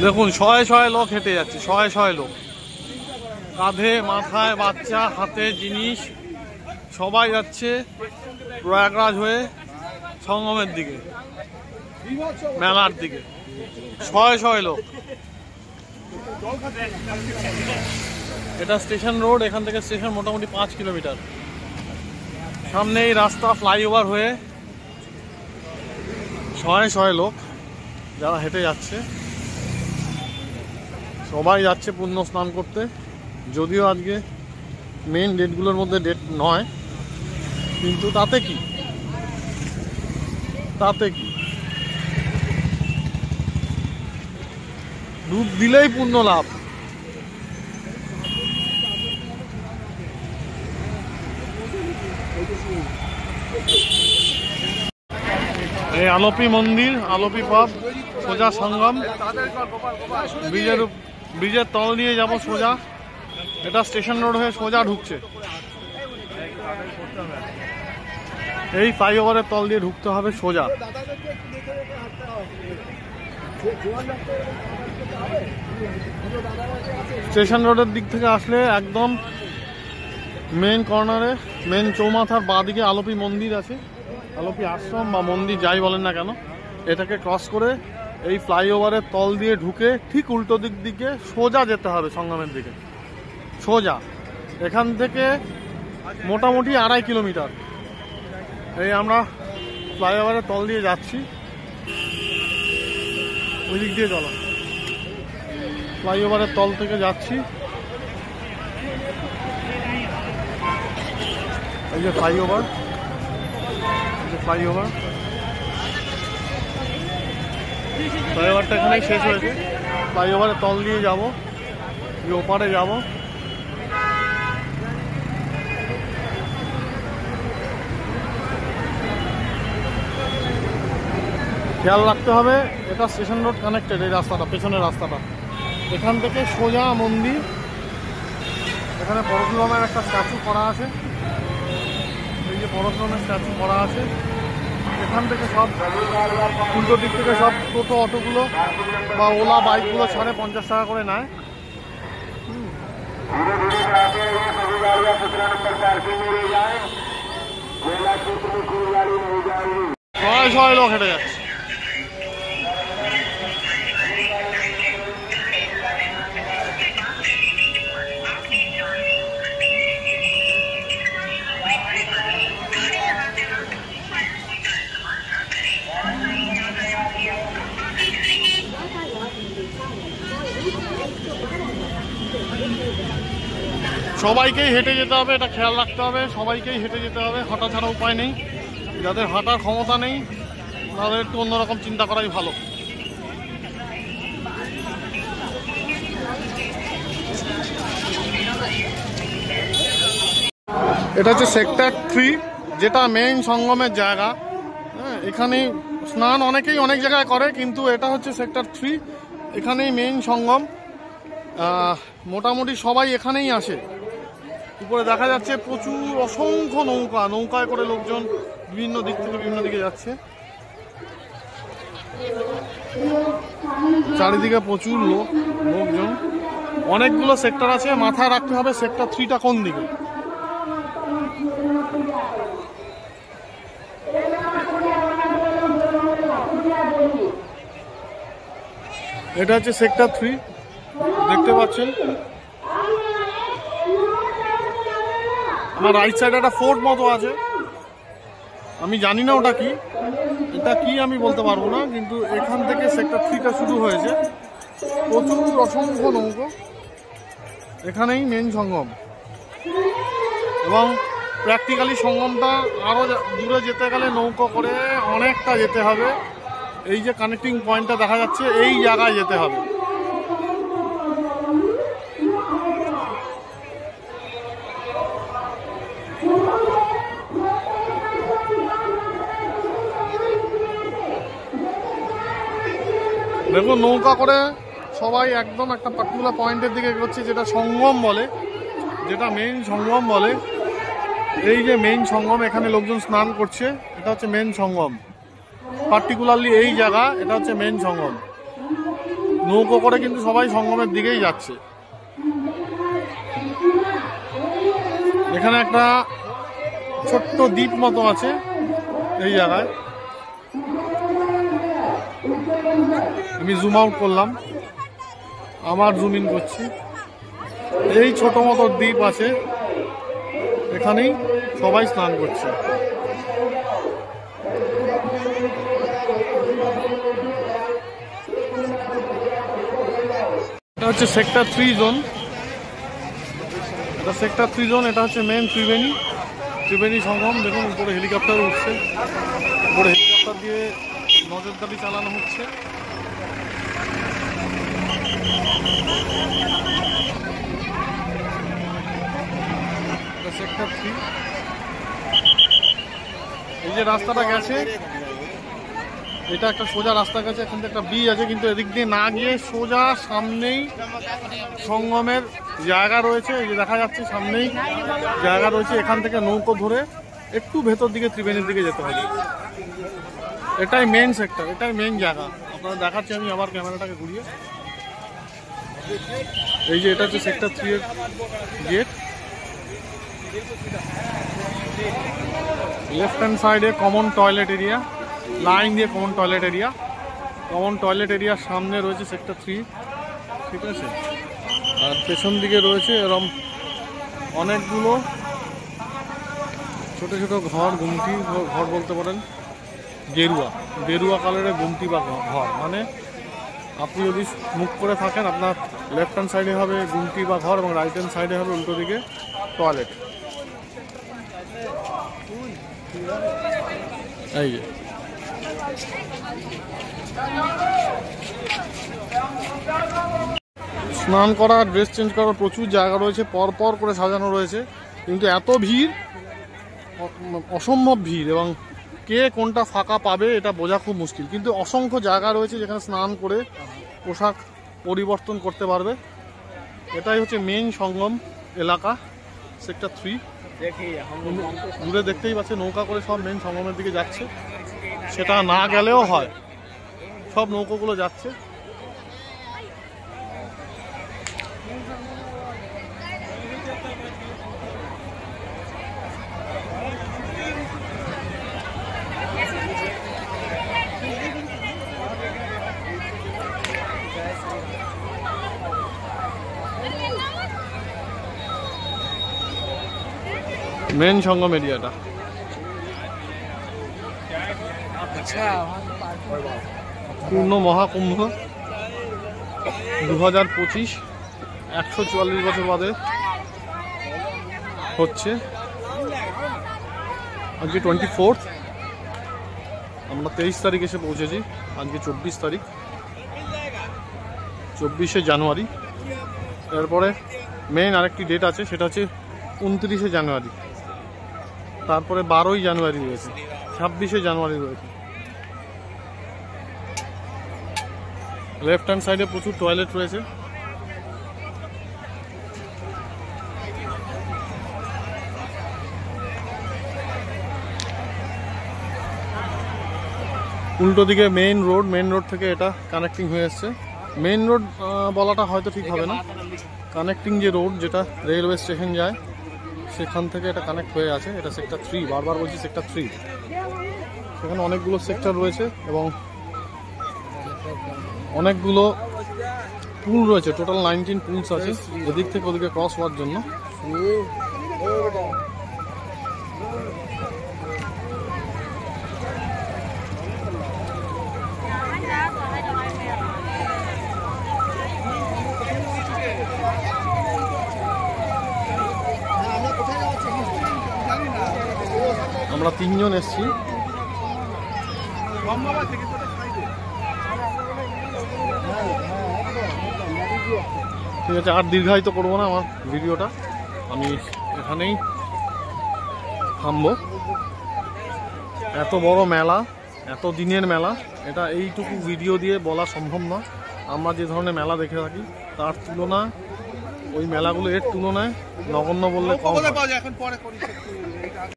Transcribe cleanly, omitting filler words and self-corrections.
দেখুন শয়ে শয়ে লোক হেঁটে যাচ্ছে, শয়ে শয়ে লোক, কাঁধে মাথায় বাচ্চা, হাতে জিনিস, সবাই যাচ্ছে প্রয়াগরাজ হয়ে সঙ্গমের দিকে, মেলার দিকে। শয়ে শয়ে লোক। এটা স্টেশন রোড, এখান থেকে স্টেশন মোটামুটি 5 কিলোমিটার। সামনে এই রাস্তা ফ্লাইওভার হয়ে শয়ে শয়ে লোক যারা হেঁটে যাচ্ছে, সবাই যাচ্ছে পুণ্য স্নান করতে। যদিও আজকে মেন ডেটগুলোর মধ্যে ডেট নয়, কিন্তু তাতে কি, ডুব দিলেই পুণ্য লাভ। এই আলোপি মন্দির, আলোপি পাব, সোজা সঙ্গম। ব্রিজের তল দিয়ে যাব সোজা। এটা স্টেশন রোড হয়ে সোজা ঢুকছে। এই ফ্লাইওভারের তল দিয়ে ঢুকতে হবে সোজা। স্টেশন রোডের দিক থেকে আসলে একদম মেন কর্নারে, মেন চৌমাথার বাঁদিকে আলোপি মন্দির আছে, আলোপি আশ্রম বা মন্দির যাই বলেন না কেন। এটাকে ক্রস করে এই ফ্লাইওভারের তল দিয়ে ঢুকে ঠিক উল্টো দিক দিকে সোজা যেতে হবে সঙ্গমের দিকে, সোজা। এখান থেকে মোটামুটি 2.5 কিলোমিটার। এই আমরা ফ্লাইওভারের তল দিয়ে যাচ্ছি, ওই দিক দিয়ে চলো। ফ্লাইওভারের তল থেকে যাচ্ছি, এই যে ফ্লাইওভার, ফ্লাইওভারটা এখানেই শেষ হয়েছে। ফ্লাইওভারের তল দিয়ে যাবো, ওপারে যাব। খেয়াল রাখতে হবে, এটা স্টেশন রোড কানেক্টেড, এই রাস্তাটা, পেছনের রাস্তাটা। এখান থেকে সোজা মন্দির। এখানে পরশুরামের একটা স্ট্যাচু করা আছে, এই যে পরশুরামের স্ট্যাচু করা আছে। এখান থেকে সব উল্টো দিক থেকে সব টোটো অটোগুলো বা ওলা বাইকগুলো ছাড়ে 50 টাকা করে নেয়। শয়ে শয়ে লোক হেঁটে যাচ্ছে। সবাইকেই হেঁটে যেতে হবে, এটা খেয়াল রাখতে হবে। সবাইকেই হেঁটে যেতে হবে, হাঁটা ছাড়া উপায় নেই। যাদের হাঁটার ক্ষমতা নেই তাদের একটু অন্যরকম চিন্তা করাই ভালো। এটা হচ্ছে সেক্টর 3, যেটা মেইন সঙ্গমের জায়গা। হ্যাঁ, এখানেই স্নান অনেকেই অনেক জায়গায় করে, কিন্তু এটা হচ্ছে সেক্টর 3, এখানেই মেইন সঙ্গম। মোটামুটি সবাই এখানেই আসে। উপরে দেখা যাচ্ছে প্রচুর অসংখ্য নৌকায় করে লোকজন বিভিন্ন দিক থেকে বিভিন্ন দিকে যাচ্ছে। চারিদিকে প্রচুর লোকজন। অনেকগুলো সেক্টর আছে, মাথায় রাখতে হবে সেক্টর 3টা কোন দিকে। এটা হচ্ছে সেক্টর 3, দেখতে পাচ্ছেন। আমার রাইট সাইডে একটা ফোর্ট মতো আছে, আমি জানি না ওটা কি, এটা কি আমি বলতে পারবো না, কিন্তু এখান থেকে সেক্টর 3টা শুরু হয়েছে। প্রচুর অসংখ্য নৌকো, এখানেই মেন সঙ্গম। এবং প্র্যাকটিক্যালি সঙ্গমটা আরও দূরে যেতে গেলে নৌকো করে অনেকটা যেতে হবে। এই যে কানেক্টিং পয়েন্টটা দেখা যাচ্ছে, এই জায়গায় যেতে হবে। দেখুন নৌকা করে সবাই একদম একটা পার্টিকুলার পয়েন্টের দিকে এগোচ্ছে, যেটা সঙ্গম বলে, যেটা মেইন সঙ্গম বলে। এই যে মেইন সঙ্গম, এখানে লোকজন স্নান করছে, এটা হচ্ছে মেইন সঙ্গম। পার্টিকুলারলি এই জায়গা, এটা হচ্ছে মেইন সঙ্গম। নৌকো করে কিন্তু সবাই সঙ্গমের দিকেই যাচ্ছে। এখানে একটা ছোট্ট দ্বীপ মতো আছে এই জায়গায়। আমি জুম আউট করলাম, আমার জুম ইন করছি। এই ছোট মতো দ্বীপ আছে, এখানেই সবাই স্নান করছে। এটা হচ্ছে সেক্টর 3 জোন। এটা সেক্টর 3 জোন, এটা হচ্ছে মেন ত্রিবেণী সঙ্গম। দেখুন উপরে হেলিকপ্টার উঠছে, উপরে হেলিকপ্টার দিয়ে নজরদারি চালানো হচ্ছে। এটা সেক্টর 3। এই যে রাস্তাটা গেছে, এটা একটা সোজা রাস্তা গেছে, এখান থেকে একটা ব্রিজ আছে, কিন্তু এদিক দিয়ে না গিয়ে সোজা সামনেই সঙ্গমের জায়গা রয়েছে। এই যে দেখা যাচ্ছে সামনেই জায়গা রয়েছে, এখান থেকে নৌকো ধরে একটু ভেতর দিকে ত্রিবেণীর দিকে যেতে হবে। এটাই মেন সেক্টর, এটাই মেন জায়গা। আপনারা দেখাচ্ছি আমি আবার ক্যামেরাটাকে ঘুরিয়ে। এই যে এটা হচ্ছে সেক্টর 3 এর গেট। লেফট হ্যান্ড সাইডে কমন টয়লেট এরিয়া, লাইন দিয়ে common toilet area. Common toilet এরিয়ার সামনে রয়েছে সেক্টর 3, ঠিক আছে। আর পেছন দিকে রয়েছে এরকম অনেকগুলো ছোট ছোট ঘর, গুমটি ঘর বলতে পারেন, গেরুয়া কালারের গুমটি বা ঘর। মানে আপনি যদি মুখ করে থাকেন, আপনার লেফট হ্যান্ড সাইডে হবে গুমটি বা ঘর এবং রাইট হ্যান্ড সাইডে হবে উল্টো দিকে টয়লেট। এই যে স্নান করা, ড্রেস চেঞ্জ করার প্রচুর জায়গা রয়েছে, পরপর করে সাজানো রয়েছে। কিন্তু এত ভিড়, অসম্ভব ভিড়, এবং কে কোনটা ফাঁকা পাবে এটা বোঝা খুব মুশকিল। কিন্তু অসংখ্য জায়গা রয়েছে যেখানে স্নান করে পোশাক পরিবর্তন করতে পারবে। এটাই হচ্ছে মেইন সঙ্গম এলাকা সেক্টর 3। দূরে দেখতেই পাচ্ছে নৌকা করে সব মেইন সঙ্গমের দিকে যাচ্ছে। সেটা না গেলেও হয়, সব নৌকোগুলো যাচ্ছে। মেন সঙ্গম এরিয়াটা। পূর্ণ মহাকুম্ভ 2025, 144 বছর বাদে হচ্ছে। আজকে 24, আমরা 23 তারিখ এসে পৌঁছেছি। আজকে 24 তারিখ, 24শে জানুয়ারি। এরপরে মেন আরেকটি ডেট আছে, সেটা হচ্ছে 29শে জানুয়ারি। তারপরে 12ই জানুয়ারি রয়েছে, 26শে জানুয়ারি রয়েছে। লেফট হ্যান্ড সাইডে প্রচুর টয়লেট রয়েছে। উল্টো দিকে মেইন রোড থেকে এটা কানেক্টিং হয়ে এসছে। মেইন রোড বলাটা হয়তো ঠিক হবে না, কানেক্টিং যে রোড যেটা রেলওয়ে স্টেশন যায় সেখান থেকে এটা কানেক্ট হয়ে আছে। এটা সেক্টর 3, বারবার বলছি সেক্টর 3। সেখানে অনেকগুলো সেক্টর রয়েছে এবং অনেকগুলো পুল রয়েছে, টোটাল 19 পুলস আছে এদিক থেকে ওদিকে ক্রস হওয়ার জন্য। আমরা 3 জন এসছি। ঠিক আছে, আর দীর্ঘায়িত করবো না আমার ভিডিওটা, আমি এখানেই থামবো। এত বড় মেলা, এত দিনের মেলা, এটা এইটুকু ভিডিও দিয়ে বলা সম্ভব না। আমরা যে ধরনের মেলা দেখে থাকি তার তুলনা, ওই মেলাগুলো এর তুলনায় নগণ্য বললে কম।